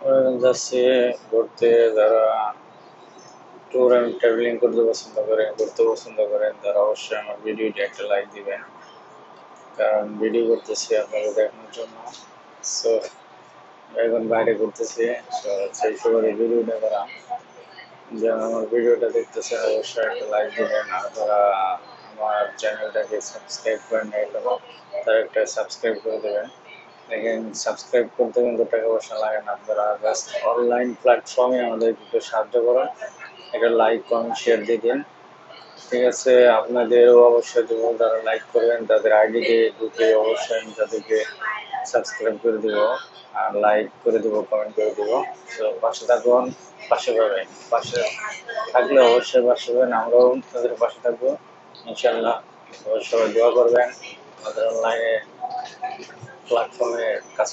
যাচ্ছি ঘুরতে। যারা ট্যুর অ্যান্ড ট্রাভেলিং করতে পছন্দ করেন, ঘুরতে পছন্দ করেন, তারা অবশ্যই আমার ভিডিওটি একটা লাইক দিবেন, কারণ ভিডিও করতেছি আপনাদের দেখানোর জন্য। সো এখন বাইরে ঘুরতেছি, সেই সময় ভিডিওটা করা। যারা আমার ভিডিওটা দেখতেছেন অবশ্যই একটা লাইক দিবেন, আর যারা আমার চ্যানেলটাকে সাবস্ক্রাইব করেন না এখনো, তারা একটা সাবস্ক্রাইব করে দেবেন। দেখেন, সাবস্ক্রাইব করতে কিন্তু টাকা পয়সা লাগে না, আপনারা জাস্ট অনলাইন প্ল্যাটফর্মে আমাদের একটু সাহায্য করেন, একটা লাইক কমেন্ট শেয়ার দিয়ে দিন। ঠিক আছে, আপনাদেরও অবশ্যই দেবো, যারা লাইক করবেন তাদের আইডিতে ঢুকে অবশ্যই আমি তাদেরকে সাবস্ক্রাইব করে দেবো, আর লাইক করে দেবো, কমেন্ট করে দেবো। তো পাশে থাকুন, পাশে পাবেন, পাশে থাকলে অবশ্যই পাশে পাবেন, আমরাও তাদের পাশে থাকবো ইনশাল্লাহ। সবাই দোয়া করবেন আমাদের অনলাইনে প্ল্যাটফর্মে কাজ